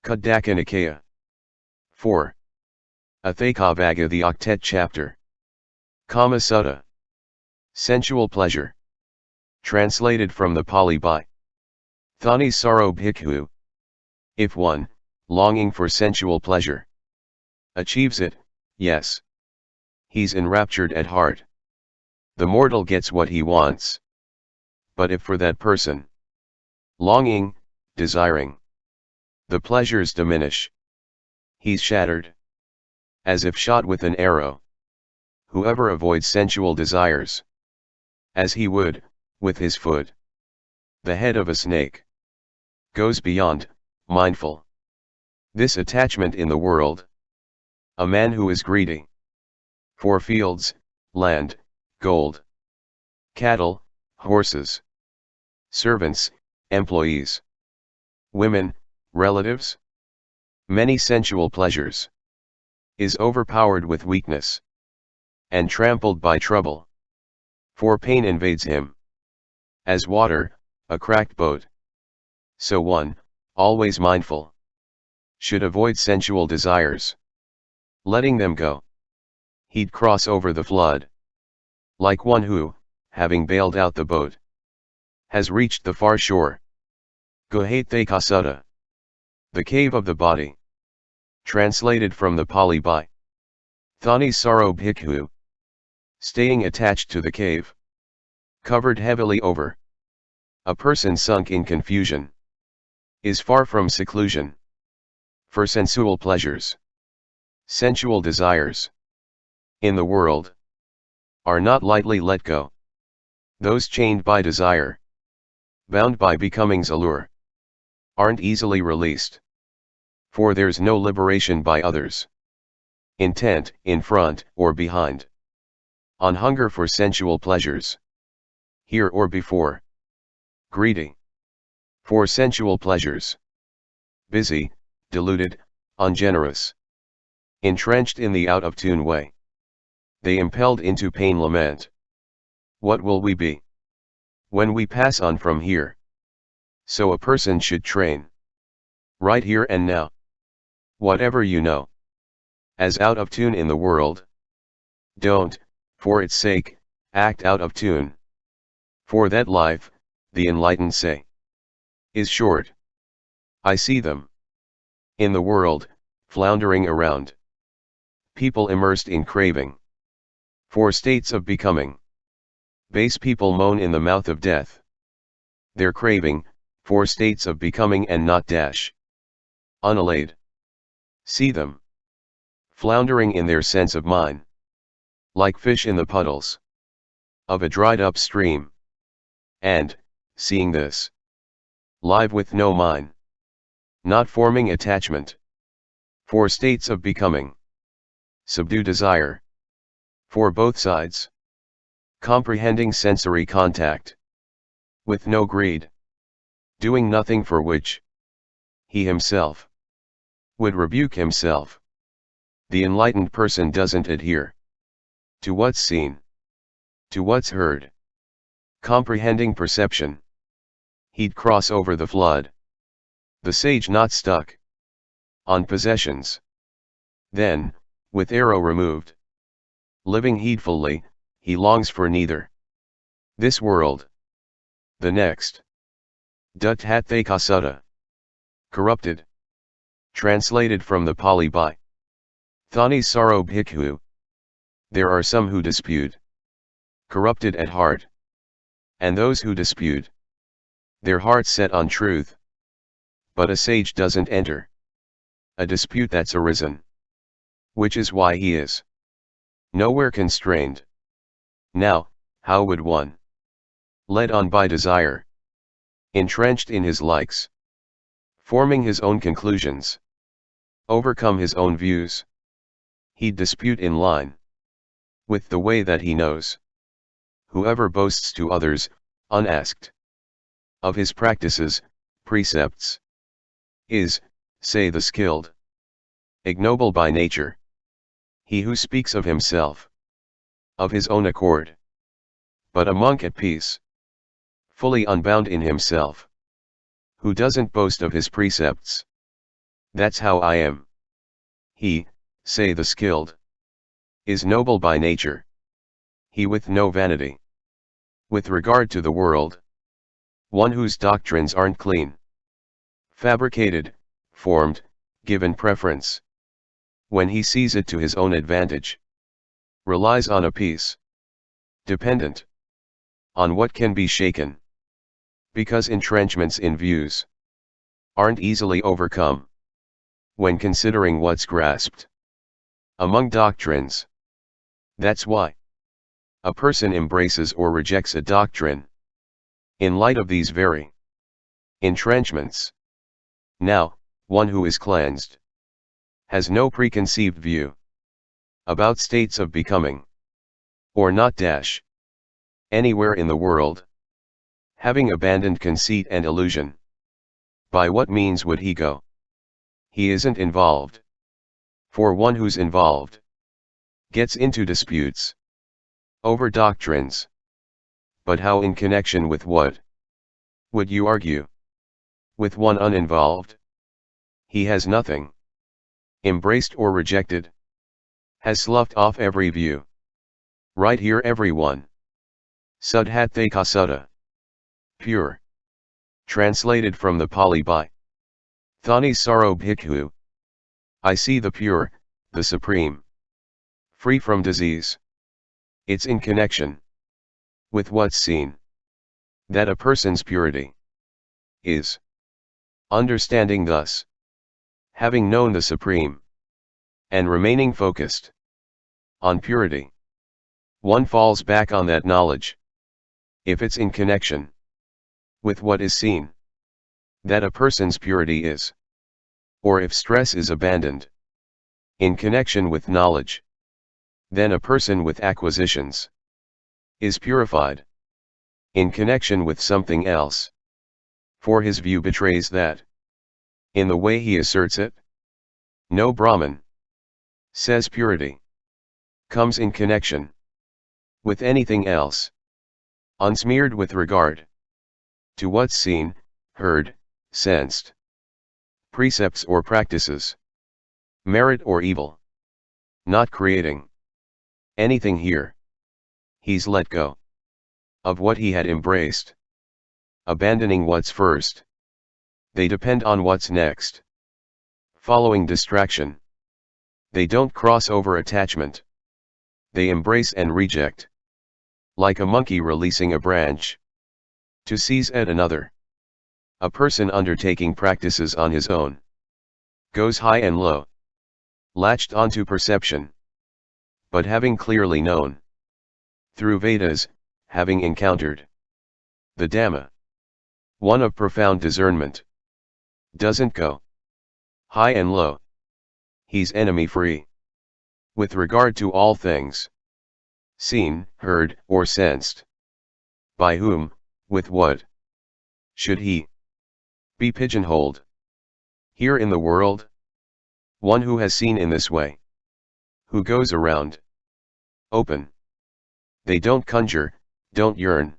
Khuddhaka Nikàya. 4. Atthaka Vagga, the Octet chapter. Kama Sutta. Sensual pleasure. Translated from the Pali by Thanissaro Bhikkhu. If one, longing for sensual pleasure, achieves it, yes, he's enraptured at heart. The mortal gets what he wants. But if for that person, longing, desiring, the pleasures diminish, he's shattered, as if shot with an arrow. Whoever avoids sensual desires, as he would, with his foot, the head of a snake, goes beyond, mindful. This attachment in the world. A man who is greedy for fields, land, gold, cattle, horses, servants, employees, women, relatives, many sensual pleasures, is overpowered with weakness, and trampled by trouble. For pain invades him, as water, a cracked boat. So one, always mindful, should avoid sensual desires, letting them go. He'd cross over the flood, like one who, having bailed out the boat, has reached the far shore. Khuddhaka Sutta. The cave of the body. Translated from the Pali by Thanissaro Bhikkhu. Staying attached to the cave, covered heavily over. A person sunk in confusion is far from seclusion. For sensual pleasures, sensual desires, in the world, are not lightly let go. Those chained by desire, bound by becoming's allure, aren't easily released. For there's no liberation by others' intent, in front or behind, on hunger for sensual pleasures, here or before. Greedy for sensual pleasures, busy, deluded, ungenerous, entrenched in the out-of-tune way, they impelled into pain lament. What will we be when we pass on from here? So a person should train, right here and now, whatever you know, as out of tune in the world. Don't, for its sake, act out of tune. For that life, the enlightened say, is short. I see them in the world, floundering around. People immersed in craving for states of becoming. Base people moan in the mouth of death. Their craving for states of becoming and not dash unallayed. See them floundering in their sense of mine, like fish in the puddles of a dried up stream. And, seeing this, live with no mine, not forming attachment for states of becoming, subdue desire for both sides, comprehending sensory contact with no greed, doing nothing for which he himself would rebuke himself. The enlightened person doesn't adhere to what's seen, to what's heard, comprehending perception. He'd cross over the flood. The sage not stuck on possessions. Then, with arrow removed, living heedfully, he longs for neither this world, the next. Atthaka Sutta. Corrupted. Translated from the Pali by Thanissaro Bhikkhu. There are some who dispute, corrupted at heart, and those who dispute, their hearts set on truth. But a sage doesn't enter a dispute that's arisen, which is why he is nowhere constrained. Now, how would one, led on by desire, entrenched in his likes, forming his own conclusions, overcome his own views? He'd dispute in line with the way that he knows. Whoever boasts to others, unasked, of his practices, precepts, is, say the skilled, ignoble by nature. He who speaks of himself, of his own accord, but a monk at peace, fully unbound in himself, who doesn't boast of his precepts, That's how I am. He, say the skilled, is noble by nature. He with no vanity. With regard to the world, one whose doctrines aren't clean, fabricated, formed, given preference. When he sees it to his own advantage, relies on a peace, dependent on what can be shaken, because entrenchments in views aren't easily overcome. When considering what's grasped among doctrines, that's why a person embraces or rejects a doctrine in light of these very entrenchments. Now, one who is cleansed has no preconceived view about states of becoming or not dash anywhere in the world, having abandoned conceit and illusion. By what means would he go? He isn't involved. For one who's involved gets into disputes over doctrines. But how, in connection with what would you argue? With one uninvolved? He has nothing embraced or rejected, has sloughed off every view. Right here everyone. Khuddhaka Sutta. Pure. Translated from the Pali by Thanissaro Bhikkhu. I see the pure, the supreme, free from disease. It's in connection with what's seen that a person's purity is. Understanding thus, having known the supreme, and remaining focused on purity, one falls back on that knowledge. If it's in connection with what is seen that a person's purity is, or if stress is abandoned in connection with knowledge, then a person with acquisitions is purified in connection with something else. For his view betrays that, in the way he asserts it, no Brahman says purity comes in connection with anything else, unsmeared with regard to what's seen, heard, sensed, precepts or practices, merit or evil, not creating anything here. He's let go of what he had embraced, abandoning what's first. They depend on what's next. Following distraction, they don't cross over attachment. They embrace and reject, like a monkey releasing a branch to seize at another. A person undertaking practices on his own goes high and low, latched onto perception, but having clearly known through Vedas, having encountered the Dhamma, one of profound discernment, doesn't go high and low. He's enemy free with regard to all things seen, heard, or sensed. By whom, with what should he be pigeonholed here in the world? One who has seen in this way, who goes around open. They don't conjure, don't yearn,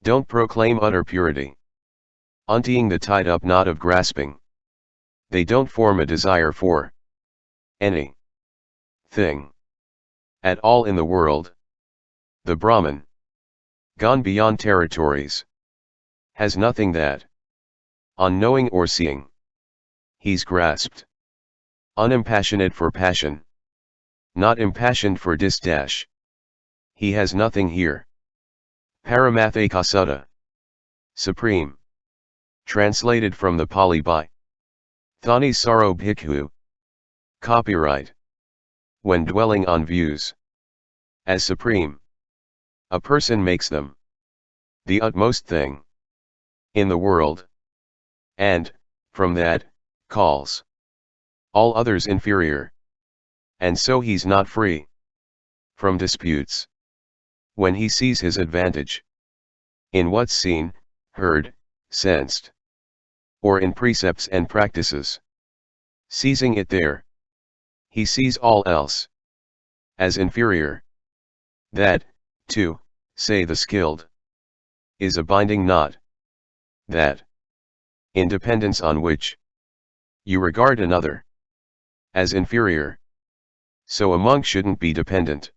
don't proclaim utter purity, untying the tied up knot of grasping. They don't form a desire for any thing at all in the world. The Brahman, gone beyond territories, has nothing that, on knowing or seeing, he's grasped. Unimpassionate for passion, not impassioned for disdash. He has nothing here. Paramatthaka Sutta. Supreme. Translated from the Pali by Thanissaro Bhikkhu. Copyright. When dwelling on views as supreme, a person makes them the utmost thing in the world, and, from that, calls all others inferior. And so he's not free from disputes when he sees his advantage in what's seen, heard, sensed, or in precepts and practices. Seizing it there, he sees all else as inferior. That, too, say the skilled, is a binding knot. That independence on which You regard another as inferior. So a monk shouldn't be dependent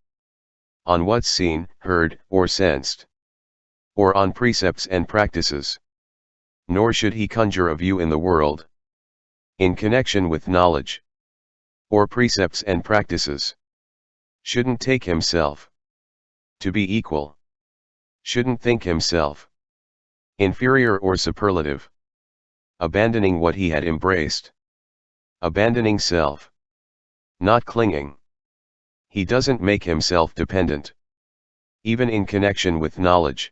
on what's seen, heard, or sensed, or on precepts and practices. Nor should he conjure a view in the world in connection with knowledge or precepts and practices. Shouldn't take himself to be equal. Shouldn't think himself inferior or superlative. Abandoning what he had embraced. Abandoning self. Not clinging. He doesn't make himself dependent. Even in connection with knowledge.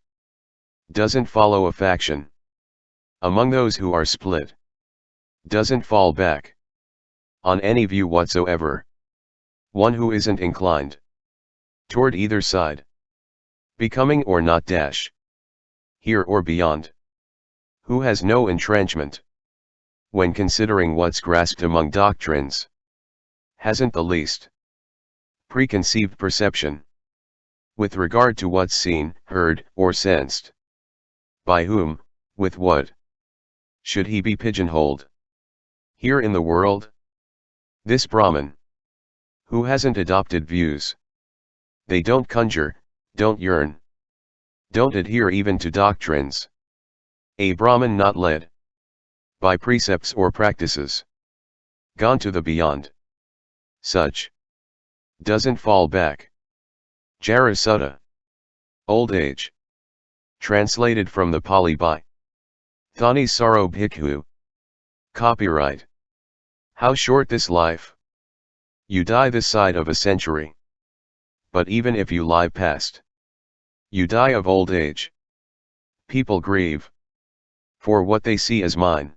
Doesn't follow a faction among those who are split. Doesn't fall back on any view whatsoever. One who isn't inclined toward either side. Becoming or not dash. Here or beyond. Who has no entrenchment when considering what's grasped among doctrines. Hasn't the least preconceived perception with regard to what's seen, heard, or sensed. By whom, with what, should he be pigeonholed? Here in the world? This Brahmin, who hasn't adopted views. They don't conjure, don't yearn, don't adhere even to doctrines. A Brahmin not led by precepts or practices. Gone to the beyond. Such doesn't fall back. Jara Sutta. Old age. Translated from the Pali by Thanissaro Bhikkhu. Copyright. How short this life. You die this side of a century. But even if you lie past, you die of old age. People grieve for what they see as mine.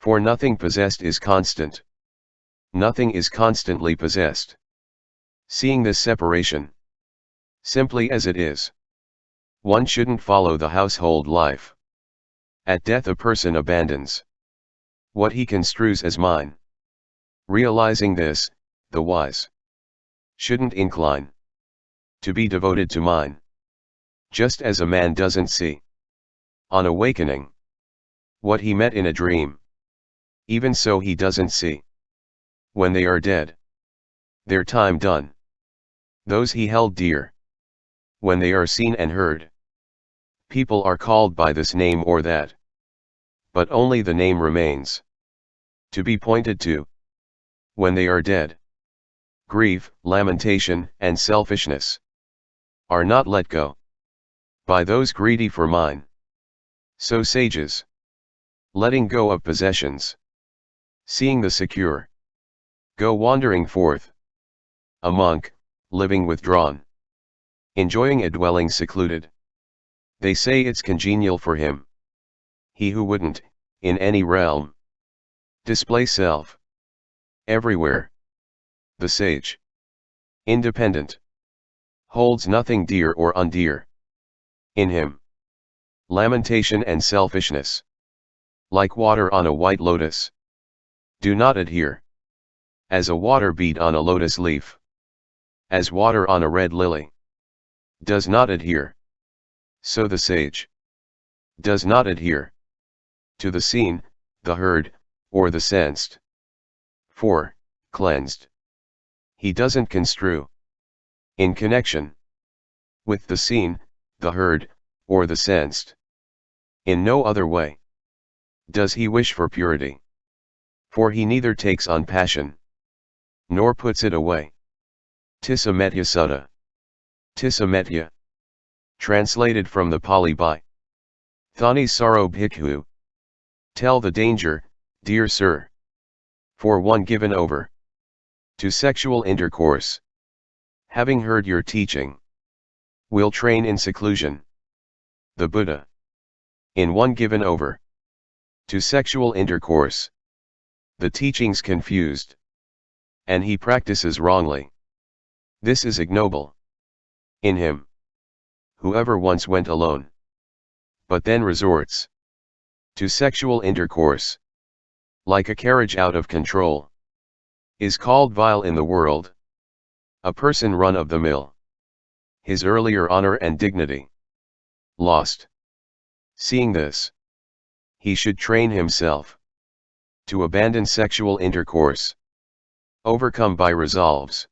For nothing possessed is constant. Nothing is constantly possessed. Seeing this separation simply as it is, one shouldn't follow the household life. At death a person abandons what he construes as mine. Realizing this, the wise shouldn't incline to be devoted to mine. Just as a man doesn't see, on awakening, what he met in a dream. Even so he doesn't see, when they are dead, their time done, those he held dear, when they are seen and heard. People are called by this name or that, but only the name remains to be pointed to, when they are dead. Grief, lamentation, and selfishness are not let go by those greedy for mine. So sages, letting go of possessions, seeing the secure, go wandering forth. A monk, living withdrawn, enjoying a dwelling secluded. They say it's congenial for him. He who wouldn't, in any realm, display self. Everywhere, the sage, independent, holds nothing dear or undear. In him, lamentation and selfishness, like water on a white lotus, do not adhere. As a water bead on a lotus leaf, as water on a red lily, does not adhere. So the sage does not adhere to the seen, the heard, or the sensed. 4. Cleansed. He doesn't construe in connection with the seen, the heard, or the sensed. In no other way does he wish for purity. For he neither takes on passion, nor puts it away. Tisametya Sutta. Tisametya. Translated from the Pali by Thanissaro Bhikkhu. Tell the danger, dear sir. For one given over to sexual intercourse, having heard your teaching, will train in seclusion. The Buddha. In one given over to sexual intercourse, the teachings confused, and he practices wrongly. This is ignoble. In him, whoever once went alone, but then resorts to sexual intercourse, like a carriage out of control, is called vile in the world. A person run of the mill, his earlier honor and dignity lost. Seeing this, he should train himself to abandon sexual intercourse. Overcome by resolves.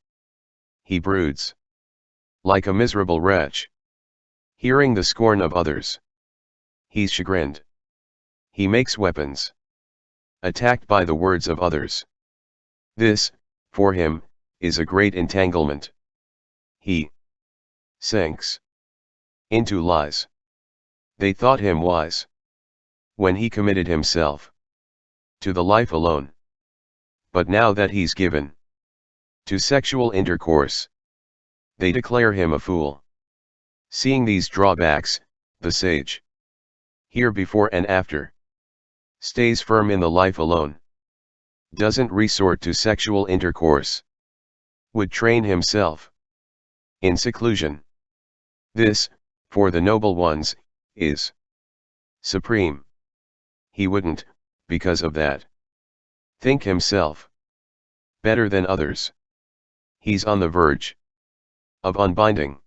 He broods. Like a miserable wretch. Hearing the scorn of others. He's chagrined. He makes weapons. Attacked by the words of others. This, for him, is a great entanglement. He sinks into lies. They thought him wise when he committed himself to the life alone. But now that he's given to sexual intercourse, they declare him a fool. Seeing these drawbacks, the sage, here before and after, stays firm in the life alone. Doesn't resort to sexual intercourse. Would train himself in seclusion. This, for the noble ones, is supreme. He wouldn't, because of that, think himself better than others. He's on the verge of unbinding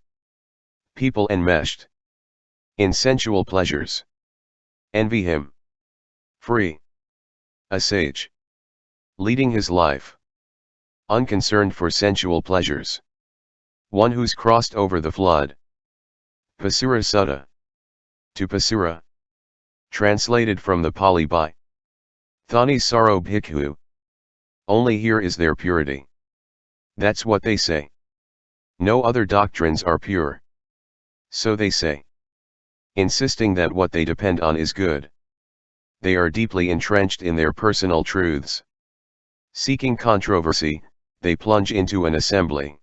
people enmeshed in sensual pleasures. Envy him. Free. A sage. Leading his life. Unconcerned for sensual pleasures. One who's crossed over the flood. Pasura Sutta. To Pasura. Translated from the Pali by Thanissaro Bhikkhu. Only here is their purity. That's what they say. No other doctrines are pure. So they say. Insisting that what they depend on is good. They are deeply entrenched in their personal truths. Seeking controversy, they plunge into an assembly.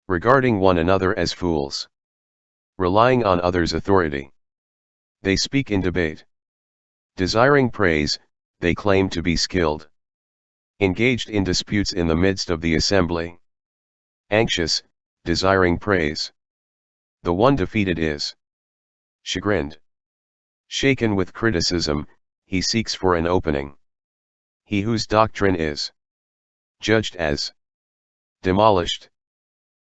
Regarding one another as fools. Relying on others' authority. They speak in debate. Desiring praise, they claim to be skilled. Engaged in disputes in the midst of the assembly. Anxious, desiring praise. The one defeated is chagrined. Shaken with criticism, he seeks for an opening. He whose doctrine is judged as demolished,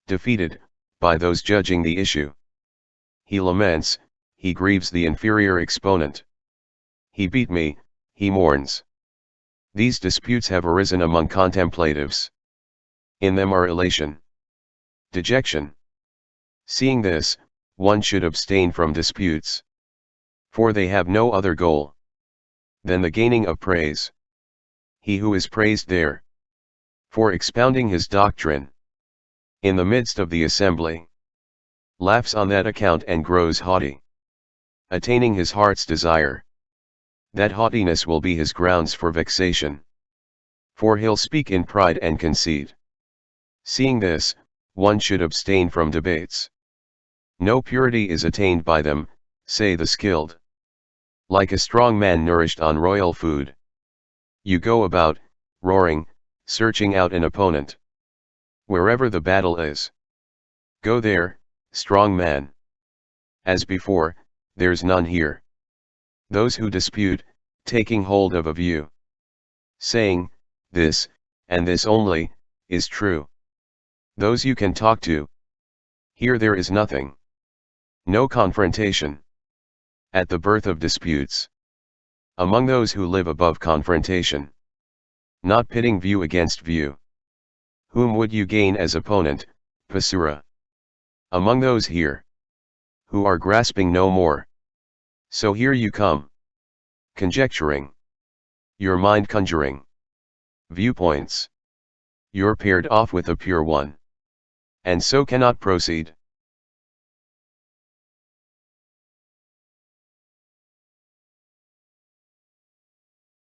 defeated, by those judging the issue. He laments, he grieves the inferior exponent. He beat me, he mourns. These disputes have arisen among contemplatives. In them are elation, dejection. Seeing this, one should abstain from disputes. For they have no other goal than the gaining of praise. He who is praised there for expounding his doctrine in the midst of the assembly laughs on that account and grows haughty, attaining his heart's desire. That haughtiness will be his grounds for vexation. For he'll speak in pride and conceit. Seeing this, one should abstain from debates. No purity is attained by them, say the skilled. Like a strong man nourished on royal food. You go about, roaring, searching out an opponent. Wherever the battle is. Go there, strong man. As before, there's none here. Those who dispute, taking hold of a view. Saying, this, and this only, is true. Those you can talk to. Here there is nothing. No confrontation. At the birth of disputes. Among those who live above confrontation. Not pitting view against view. Whom would you gain as opponent, Pasura? Among those here. Who are grasping no more. So here you come. Conjecturing. Your mind conjuring. Viewpoints. You're paired off with a pure one. And so cannot proceed.